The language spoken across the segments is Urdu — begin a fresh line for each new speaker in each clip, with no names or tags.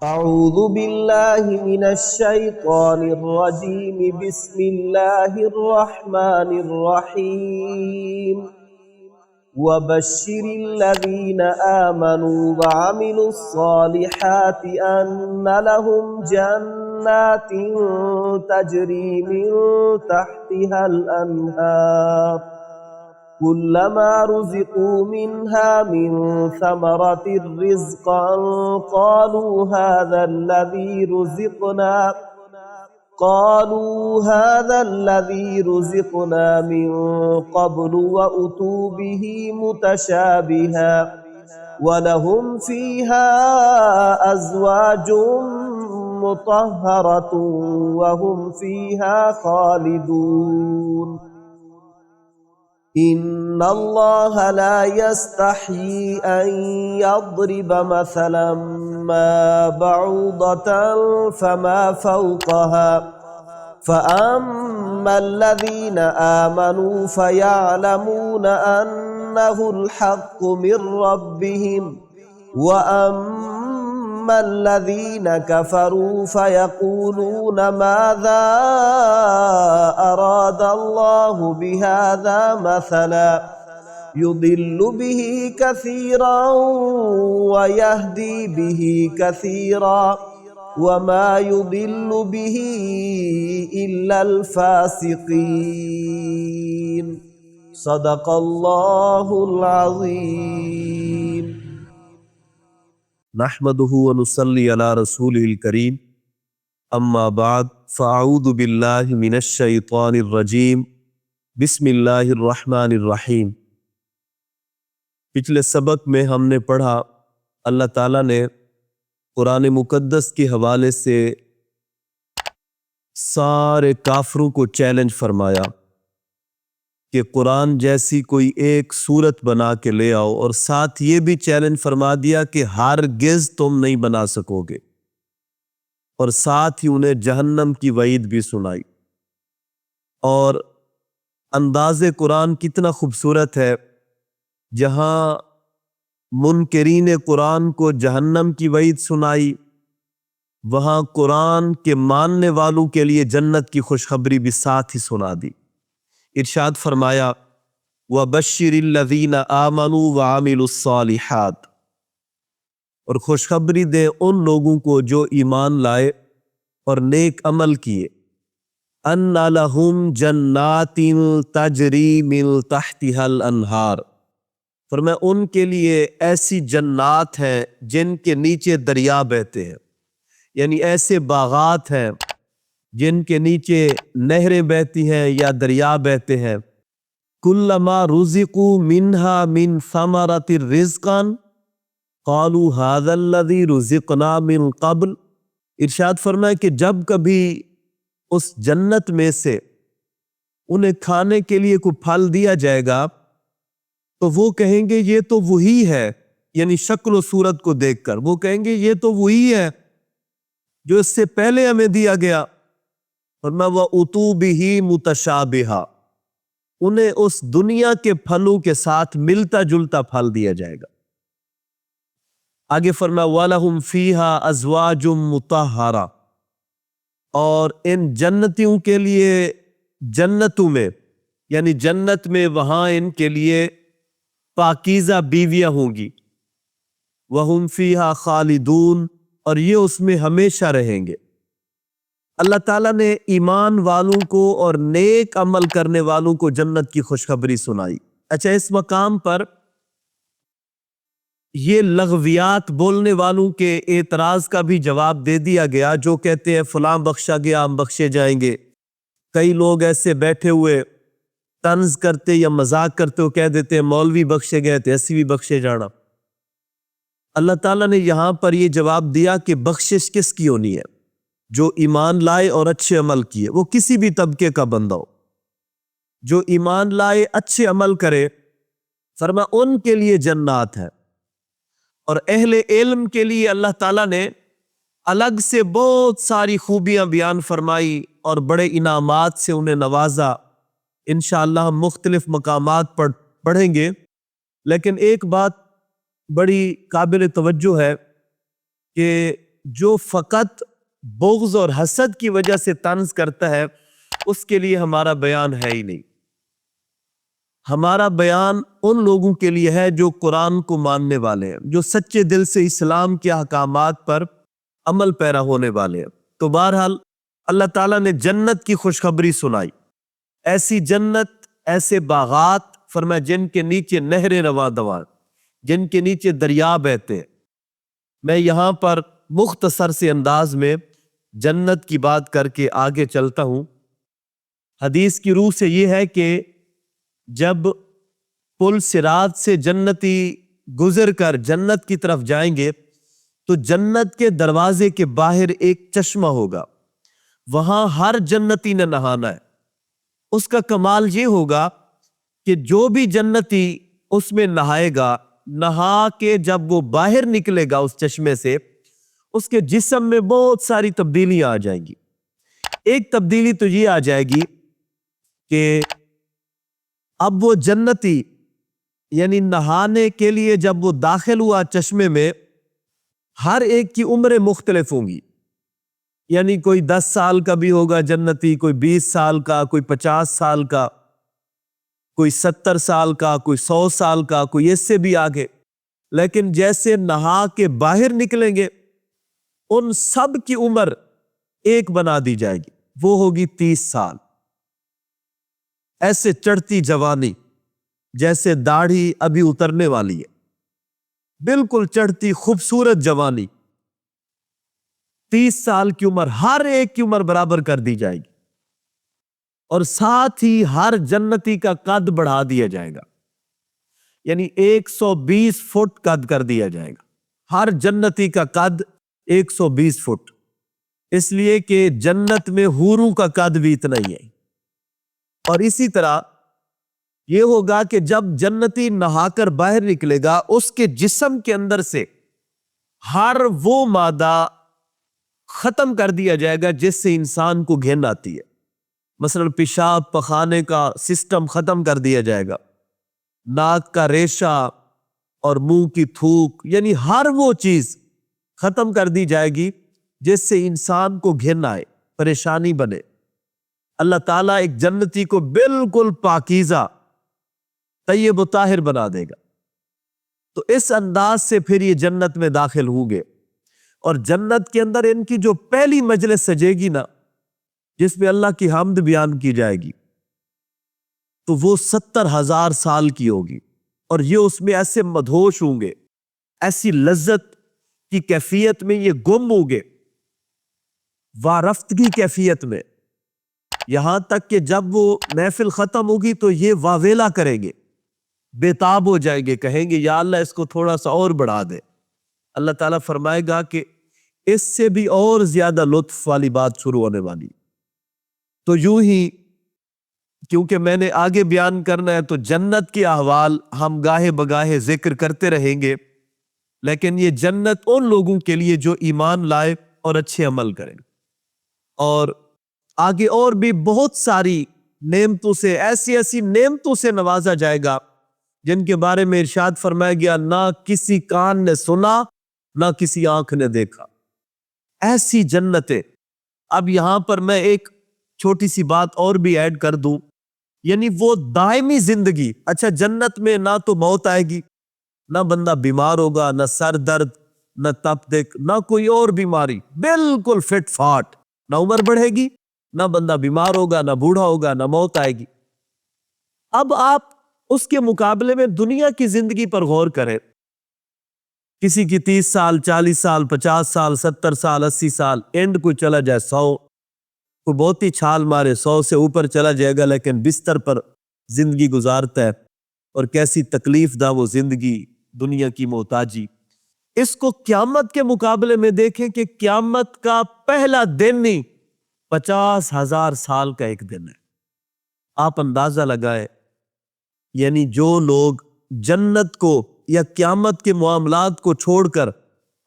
أعوذ بالله من الشيطان الرجيم. بسم الله الرحمن الرحيم. وبشر الذين آمنوا وعملوا الصالحات أن لهم جنات تجري من تحتها الأنهار كلما رزقوا منها من ثمرة رزقا قالوا هذا الذي رزقنا من قبل وأتوا به متشابها ولهم فيها أزواج مطهرة وهم فيها خالدون. إن الله لا يستحيي أن يضرب مثلا ما بعوضة فما فوقها فأما الذين آمنوا فيعلمون أنه الحق من ربهم وأما الذين كفروا فيقولون ماذا أراد الله بهذا مثلا يضل به كثيرا ويهدي به كثيرا وما يضل به إلا الفاسقين. صدق الله العظيم.
نحمده ونصلي على رسوله الكريم اما بعد فاعوذ باللہ من الشیطان الرجیم بسم اللہ الرحمن الرحیم۔ پچھلے سبق میں ہم نے پڑھا اللہ تعالیٰ نے قرآن مقدس کے حوالے سے سارے کافروں کو چیلنج فرمایا کہ قرآن جیسی کوئی ایک صورت بنا کے لے آؤ، اور ساتھ یہ بھی چیلنج فرما دیا کہ ہرگز تم نہیں بنا سکو گے، اور ساتھ ہی انہیں جہنم کی وعید بھی سنائی۔ اور انداز قرآن کتنا خوبصورت ہے، جہاں منکرین قرآن کو جہنم کی وعید سنائی، وہاں قرآن کے ماننے والوں کے لیے جنت کی خوشخبری بھی ساتھ ہی سنا دی۔ ارشاد فرمایا وَبَشِّرِ الَّذِينَ آمَنُوا وَعَمِلُوا الصَّالِحَاتِ، اور خوشخبری دے ان لوگوں کو جو ایمان لائے اور نیک عمل کیے، أَنَّ لَهُمْ جَنَّاتٍ تَجْرِي مِن تَحْتِهَا الْأَنْهَارُ، فرمایا ان کے لیے ایسی جنات ہیں جن کے نیچے دریا بہتے ہیں، یعنی ایسے باغات ہیں جن کے نیچے نہریں بہتی ہیں یا دریا بہتے ہیں۔ کلما رزقوا منہا من ثمرۃ رزقا قالوا ھذا الذی رزقنا من قبل، ارشاد فرمائے کہ جب کبھی اس جنت میں سے انہیں کھانے کے لیے کوئی پھل دیا جائے گا تو وہ کہیں گے یہ تو وہی ہے، یعنی شکل و صورت کو دیکھ کر وہ کہیں گے یہ تو وہی ہے جو اس سے پہلے ہمیں دیا گیا۔ فرمایا وَأُتُوا بِهِ مُتَشَابِهًا، انہیں اس دنیا کے پھلوں کے ساتھ ملتا جلتا پھل دیا جائے گا۔ آگے فرمایا وَلَهُمْ فِيهَا أَزْوَاجٌ مُطَهَّرَةٌ، اور ان جنتیوں کے لیے جنتوں میں، یعنی جنت میں وہاں ان کے لیے پاکیزہ بیویاں ہوں گی، وَهُمْ فِيهَا خَالِدُونَ، اور یہ اس میں ہمیشہ رہیں گے۔ اللہ تعالیٰ نے ایمان والوں کو اور نیک عمل کرنے والوں کو جنت کی خوشخبری سنائی۔ اچھا، اس مقام پر یہ لغویات بولنے والوں کے اعتراض کا بھی جواب دے دیا گیا جو کہتے ہیں فلاں بخشا گیا ہم بخشے جائیں گے۔ کئی لوگ ایسے بیٹھے ہوئے طنز کرتے یا مذاق کرتے ہو کہہ دیتے ہیں مولوی بخشے گئے تو ایسی بھی بخشے جانا۔ اللہ تعالیٰ نے یہاں پر یہ جواب دیا کہ بخشش کس کی ہونی ہے؟ جو ایمان لائے اور اچھے عمل کیے، وہ کسی بھی طبقے کا بندہ ہو، جو ایمان لائے اچھے عمل کرے، فرمایا ان کے لیے جنات ہے۔ اور اہل علم کے لیے اللہ تعالیٰ نے الگ سے بہت ساری خوبیاں بیان فرمائی اور بڑے انعامات سے انہیں نوازا۔ انشاءاللہ ہم مختلف مقامات پر پڑھیں گے، لیکن ایک بات بڑی قابل توجہ ہے کہ جو فقط بغض اور حسد کی وجہ سے طنز کرتا ہے اس کے لیے ہمارا بیان ہے ہی نہیں. ہمارا بیان ان لوگوں کے لیے ہے جو قرآن کو ماننے والے ہیں, جو سچے دل سے اسلام کے احکامات پر عمل پیرا ہونے والے ہیں. تو بہرحال اللہ تعالیٰ نے جنت کی خوشخبری سنائی. ایسی جنت, ایسے باغات فرمایا جن کے نیچے نہریں رواں دواں, جن کے نیچے دریا بہتے ہیں. میں یہاں پر مختصر سے انداز میں جنت کی بات کر کے آگے چلتا ہوں. حدیث کی روح سے یہ ہے کہ جب پل صراط سے جنتی گزر کر جنت کی طرف جائیں گے تو جنت کے دروازے کے باہر ایک چشمہ ہوگا, وہاں ہر جنتی نے نہانا ہے. اس کا کمال یہ ہوگا کہ جو بھی جنتی اس میں نہائے گا, نہا کے جب وہ باہر نکلے گا اس چشمے سے, اس کے جسم میں بہت ساری تبدیلیاں آ جائیں گی. ایک تبدیلی تو یہ آ جائے گی کہ اب وہ جنتی یعنی نہانے کے لیے جب وہ داخل ہوا چشمے میں, ہر ایک کی عمریں مختلف ہوں گی. یعنی کوئی 10 سال کا بھی ہوگا جنتی, کوئی 20 سال کا, کوئی 50 سال کا, کوئی 70 سال کا, کوئی 100 سال کا, کوئی اس سے بھی آگے. لیکن جیسے نہا کے باہر نکلیں گے ان سب کی عمر ایک بنا دی جائے گی, وہ ہوگی 30 سال. ایسے چڑھتی جوانی جیسے داڑھی ابھی اترنے والی ہے, بالکل چڑھتی خوبصورت جوانی. 30 سال کی عمر, ہر ایک کی عمر برابر کر دی جائے گی. اور ساتھ ہی ہر جنتی کا قد بڑھا دیا جائے گا, یعنی 120 فٹ قد کر دیا جائے گا. ہر جنتی کا قد 120 فٹ, اس لیے کہ جنت میں حوروں کا قد بھی اتنا ہی ہے. اور اسی طرح یہ ہوگا کہ جب جنتی نہا کر باہر نکلے گا اس کے جسم کے اندر سے ہر وہ مادہ ختم کر دیا جائے گا جس سے انسان کو گھن آتی ہے. مثلا پیشاب پخانے کا سسٹم ختم کر دیا جائے گا, ناک کا ریشہ اور منہ کی تھوک, یعنی ہر وہ چیز ختم کر دی جائے گی جس سے انسان کو گھن آئے, پریشانی بنے. اللہ تعالیٰ ایک جنتی کو بالکل پاکیزہ طیب و طاہر بنا دے گا. تو اس انداز سے پھر یہ جنت میں داخل ہوں گے. اور جنت کے اندر ان کی جو پہلی مجلس سجے گی نا, جس میں اللہ کی حمد بیان کی جائے گی, تو وہ 70,000 سال کی ہوگی. اور یہ اس میں ایسے مدہوش ہوں گے, ایسی لذت کی کیفیت میں یہ گم ہوں گے, وارفتگی کیفیت میں, یہاں تک کہ جب وہ محفل ختم ہوگی تو یہ واویلا کریں گے, بےتاب ہو جائیں گے, کہیں گے یا اللہ اس کو تھوڑا سا اور بڑھا دے. اللہ تعالیٰ فرمائے گا کہ اس سے بھی اور زیادہ لطف والی بات شروع ہونے والی. تو یوں ہی کیونکہ میں نے آگے بیان کرنا ہے تو جنت کے احوال ہم گاہے بگاہے ذکر کرتے رہیں گے, لیکن یہ جنت ان لوگوں کے لیے جو ایمان لائے اور اچھے عمل کریں. اور آگے اور بھی بہت ساری نعمتوں سے, ایسی ایسی نعمتوں سے نوازا جائے گا جن کے بارے میں ارشاد فرمایا گیا نہ کسی کان نے سنا نہ کسی آنکھ نے دیکھا. ایسی جنتیں. اب یہاں پر میں ایک چھوٹی سی بات اور بھی ایڈ کر دوں, یعنی وہ دائمی زندگی. اچھا جنت میں نہ تو موت آئے گی, نہ بندہ بیمار ہوگا, نہ سر درد, نہ تپ دق, نہ کوئی اور بیماری, بالکل فٹ فاٹ, نہ عمر بڑھے گی, نہ بندہ بیمار ہوگا, نہ بوڑھا ہوگا, نہ موت آئے گی. اب آپ اس کے مقابلے میں دنیا کی زندگی پر غور کریں. کسی کی 30 سال, 40 سال, 50 سال, 70 سال, 80 سال, اینڈ کوئی چلا جائے 100, کوئی بہت ہی چھال مارے 100 سے اوپر چلا جائے گا, لیکن بستر پر زندگی گزارتا ہے. اور کیسی تکلیف دہ وہ زندگی, دنیا کی محتاجی. اس کو قیامت کے مقابلے میں دیکھیں کہ قیامت کا پہلا دن ہی 50,000 سال کا ایک دن ہے. آپ اندازہ لگائے, یعنی جو لوگ جنت کو یا قیامت کے معاملات کو چھوڑ کر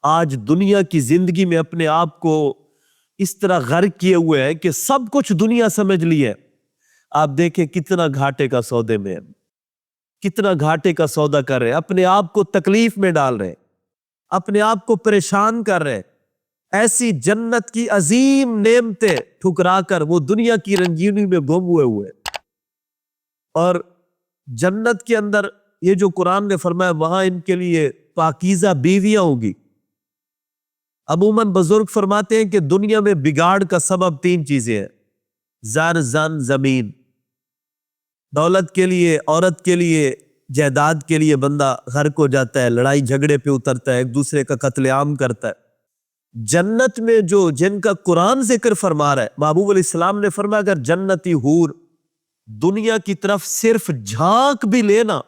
آج دنیا کی زندگی میں اپنے آپ کو اس طرح غرق کیے ہوئے ہیں کہ سب کچھ دنیا سمجھ لی ہے, آپ دیکھیں کتنا گھاٹے کا سودے میں ہیں, کتنا گھاٹے کا سودا کر رہے ہیں, اپنے آپ کو تکلیف میں ڈال رہے ہیں, اپنے آپ کو پریشان کر رہے ہیں. ایسی جنت کی عظیم نعمتیں ٹھکرا کر وہ دنیا کی رنگینی میں گم ہوئے اور جنت کے اندر یہ جو قرآن نے فرمایا وہاں ان کے لیے پاکیزہ بیویاں ہوگی۔ عموماً بزرگ فرماتے ہیں کہ دنیا میں بگاڑ کا سبب 3 چیزیں ہیں، زر، زن، زمین۔ دولت کے لیے، عورت کے لیے، جائیداد کے لیے بندہ غرق ہو جاتا ہے، لڑائی جھگڑے پہ اترتا ہے، ایک دوسرے کا قتل عام کرتا ہے۔ جنت میں جن کا قرآن ذکر فرما رہا ہے، محبوب علیہ السلام نے فرمایا اگر جنتی حور دنیا کی طرف صرف جھانک بھی لینا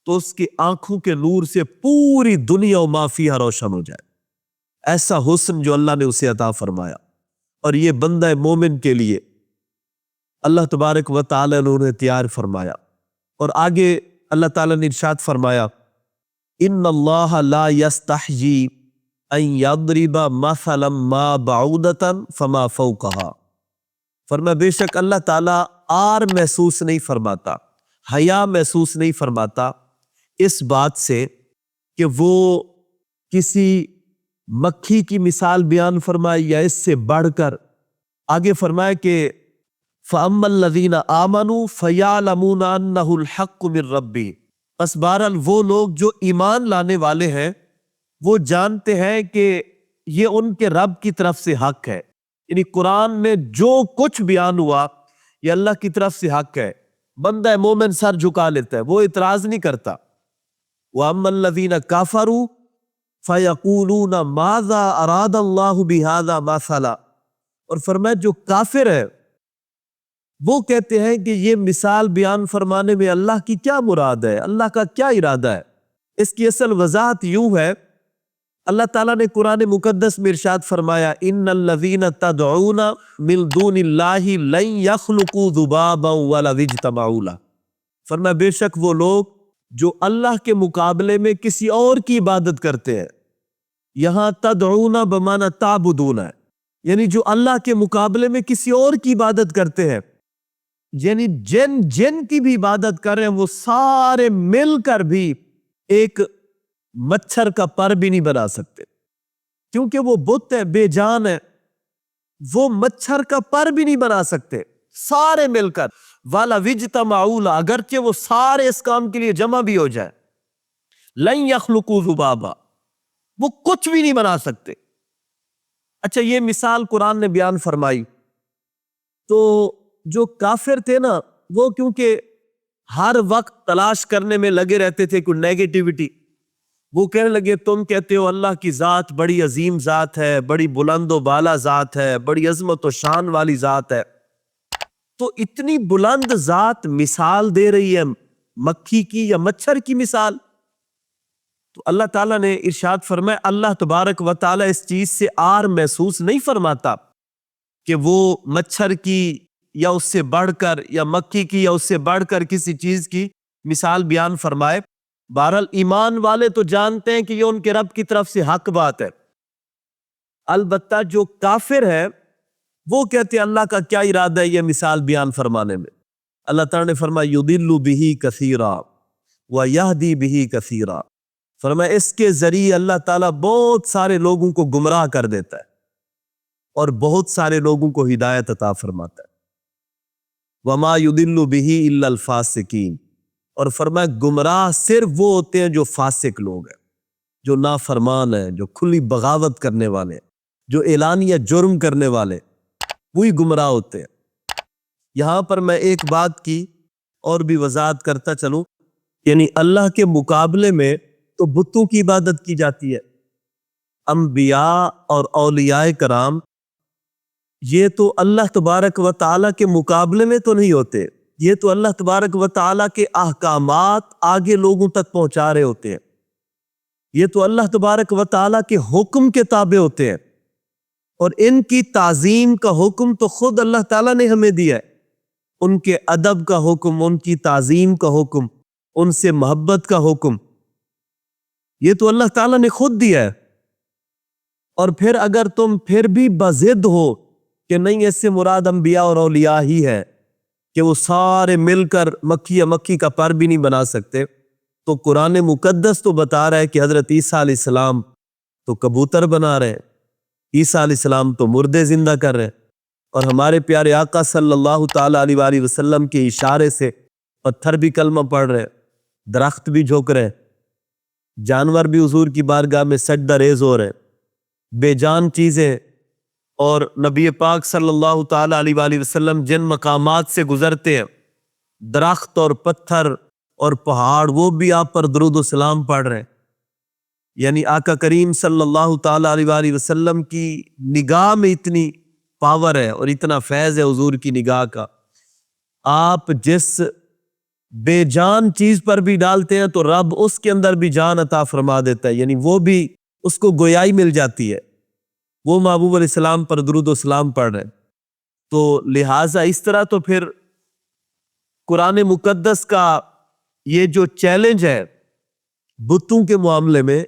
تو اس کی آنکھوں کے نور سے پوری دنیا و ما فیہا روشن ہو جائے۔ ایسا حسن جو اللہ نے اسے عطا فرمایا، اور یہ بندہ مومن کے لیے اللہ تبارک و تعالی نے انہیں تیار فرمایا۔ اور آگے اللہ تعالیٰ نے ارشاد فرمایا ان اللہ لا یستحیی ان یضرب مثلا ما بعودۃ فما فوقها، فرمایا بے شک اللہ تعالیٰ آر محسوس نہیں فرماتا، حیا محسوس نہیں فرماتا اس بات سے کہ وہ کسی مکھی کی مثال بیان فرمائے یا اس سے بڑھ کر۔ آگے فرمائے کہ فَأَمَّا الَّذِينَ آمَنُوا فَيَعْلَمُونَ أَنَّهُ الْحَقُّ مِن رَبِّهِمْ، بس بہرحال وہ لوگ جو ایمان لانے والے ہیں وہ جانتے ہیں کہ یہ ان کے رب کی طرف سے حق ہے، یعنی قرآن میں جو کچھ بیان ہوا یہ اللہ کی طرف سے حق ہے۔ بندہ مومن سر جھکا لیتا ہے، وہ اعتراض نہیں کرتا۔ وَأَمَّا الَّذِينَ كَفَرُوا فَيَقُولُونَ مَاذَا أَرَادَ اللَّهُ بِهَذَا مَثَلًا، اور فرمایا جو کافر ہے وہ کہتے ہیں کہ یہ مثال بیان فرمانے میں اللہ کی کیا مراد ہے، اللہ کا کیا ارادہ ہے۔ اس کی اصل وضاحت یوں ہے، اللہ تعالیٰ نے قرآن مقدس میں ارشاد فرمایا ان الذین تدعون من دون اللہ لن یخلقوا ذبابا ولو اجتمعوا لہ، فرمایا بے شک وہ لوگ جو اللہ کے مقابلے میں کسی اور کی عبادت کرتے ہیں، یہاں تدعون بمعنی تعبدون ہے، یعنی جو اللہ کے مقابلے میں کسی اور کی عبادت کرتے ہیں، یعنی جن کی بھی عبادت کر رہے ہیں وہ سارے مل کر بھی ایک مچھر کا پر بھی نہیں بنا سکتے، کیونکہ وہ بت ہے، بے جان ہے، وہ مچھر کا پر بھی نہیں بنا سکتے سارے مل کر۔ والا وجتمعوا، اگرچہ وہ سارے اس کام کے لیے جمع بھی ہو جائے، لن یخلقوا ذبابا، وہ کچھ بھی نہیں بنا سکتے۔ اچھا یہ مثال قرآن نے بیان فرمائی تو جو کافر تھے نا وہ کیونکہ ہر وقت تلاش کرنے میں لگے رہتے تھے کوئی نیگیٹیوٹی، وہ کہنے لگے تم کہتے ہو اللہ کی ذات بڑی عظیم ذات ہے، بڑی بلند و بالا ذات ہے، بڑی عظمت و شان والی ذات ہے، تو اتنی بلند ذات مثال دے رہی ہے مکھی کی یا مچھر کی مثال؟ تو اللہ تعالیٰ نے ارشاد فرمایا اللہ تبارک و تعالیٰ اس چیز سے آر محسوس نہیں فرماتا کہ وہ مچھر کی یا اس سے بڑھ کر یا مکھی کی یا اس سے بڑھ کر کسی چیز کی مثال بیان فرمائے۔ بہرحال ایمان والے تو جانتے ہیں کہ یہ ان کے رب کی طرف سے حق بات ہے، البتہ جو کافر ہے وہ کہتے ہیں اللہ کا کیا ارادہ ہے یہ مثال بیان فرمانے میں۔ اللہ تعالیٰ نے فرمایا یضل بہ کثیرا ویہدی بہ کثیرا، فرمایا اس کے ذریعے اللہ تعالیٰ بہت سارے لوگوں کو گمراہ کر دیتا ہے اور بہت سارے لوگوں کو ہدایت عطا فرماتا ہے۔ وما یضل بہ الا الفاسقین، اور فرمایا گمراہ صرف وہ ہوتے ہیں جو فاسق لوگ ہیں، جو نافرمان ہیں، جو کھلی بغاوت کرنے والے ہیں، جو اعلانیہ جرم کرنے والے، وہی گمراہ ہوتے ہیں۔ یہاں پر میں ایک بات کی اور بھی وضاحت کرتا چلوں، یعنی اللہ کے مقابلے میں تو بتوں کی عبادت کی جاتی ہے، انبیاء اور اولیاء کرام یہ تو اللہ تبارک و تعالیٰ کے مقابلے میں تو نہیں ہوتے، یہ تو اللہ تبارک و تعالیٰ کے احکامات آگے لوگوں تک پہنچا رہے ہوتے ہیں، یہ تو اللہ تبارک و تعالیٰ کے حکم کے تابع ہوتے ہیں، اور ان کی تعظیم کا حکم تو خود اللہ تعالیٰ نے ہمیں دیا ہے، ان کے ادب کا حکم، ان کی تعظیم کا حکم، ان سے محبت کا حکم، یہ تو اللہ تعالیٰ نے خود دیا ہے۔ اور پھر اگر تم پھر بھی بضد ہو کہ نہیں اس سے مراد انبیاء اور اولیاء ہی ہے کہ وہ سارے مل کر مکھی یا مکھی کا پر بھی نہیں بنا سکتے، تو قرآن مقدس تو بتا رہا ہے کہ حضرت عیسیٰ علیہ السلام تو کبوتر بنا رہے ہیں، عیسیٰ علیہ السلام تو مردے زندہ کر رہے ہیں، اور ہمارے پیارے آقا صلی اللہ تعالیٰ علیہ وآلہ وسلم کے اشارے سے پتھر بھی کلمہ پڑھ رہے ہیں، درخت بھی جھک رہے ہیں، جانور بھی حضور کی بارگاہ میں سجدہ ریز ہو رہے ہیں، بے جان چیزیں، اور نبی پاک صلی اللہ تعالیٰ علیہ وآلہ وسلم جن مقامات سے گزرتے ہیں، درخت اور پتھر اور پہاڑ، وہ بھی آپ پر درود و سلام پڑھ رہے ہیں۔ یعنی آقا کریم صلی اللہ تعالیٰ علیہ وآلہ وسلم کی نگاہ میں اتنی پاور ہے اور اتنا فیض ہے حضور کی نگاہ کا، آپ جس بے جان چیز پر بھی ڈالتے ہیں تو رب اس کے اندر بھی جان عطا فرما دیتا ہے، یعنی وہ بھی اس کو گویائی مل جاتی ہے، وہ محبوب علیہ السلام پر درود و سلام پڑھ رہے ہیں۔ تو لہٰذا اس طرح تو پھر قرآن مقدس کا یہ جو چیلنج ہے بتوں کے معاملے میں،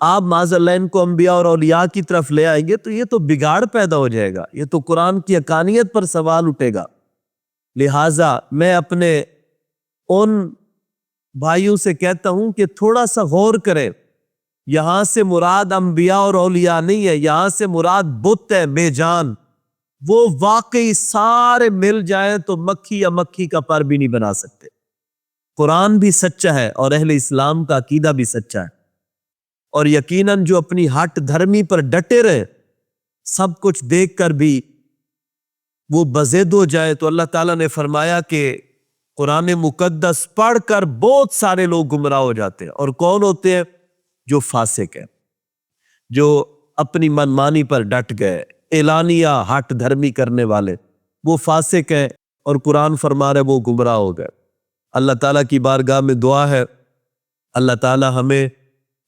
آپ معاذ اللہ ان کو انبیاء اور اولیاء کی طرف لے آئیں گے تو یہ تو بگاڑ پیدا ہو جائے گا، یہ تو قرآن کی حقانیت پر سوال اٹھے گا۔ لہٰذا میں اپنے ان بھائیوں سے کہتا ہوں کہ تھوڑا سا غور کریں، یہاں سے مراد انبیاء اور اولیاء نہیں ہے، یہاں سے مراد بت ہے بے جان، وہ واقعی سارے مل جائیں تو مکھی یا مکھی کا پر بھی نہیں بنا سکتے۔ قرآن بھی سچا ہے اور اہل اسلام کا عقیدہ بھی سچا ہے، اور یقیناً جو اپنی ہٹ دھرمی پر ڈٹے رہے، سب کچھ دیکھ کر بھی وہ بضد ہو جائے، تو اللہ تعالیٰ نے فرمایا کہ قرآن مقدس پڑھ کر بہت سارے لوگ گمراہ ہو جاتے ہیں، اور کون ہوتے ہیں؟ جو فاسق ہیں، جو اپنی منمانی پر ڈٹ گئے، اعلانیہ ہٹ دھرمی کرنے والے، وہ فاسق ہیں، اور قرآن فرما رہے وہ گمراہ ہو گئے۔ اللہ تعالیٰ کی بارگاہ میں دعا ہے اللہ تعالیٰ ہمیں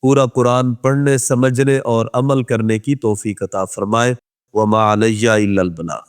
پورا قرآن پڑھنے، سمجھنے اور عمل کرنے کی توفیق عطا فرمائے۔ وما علیہ الا البلاغ۔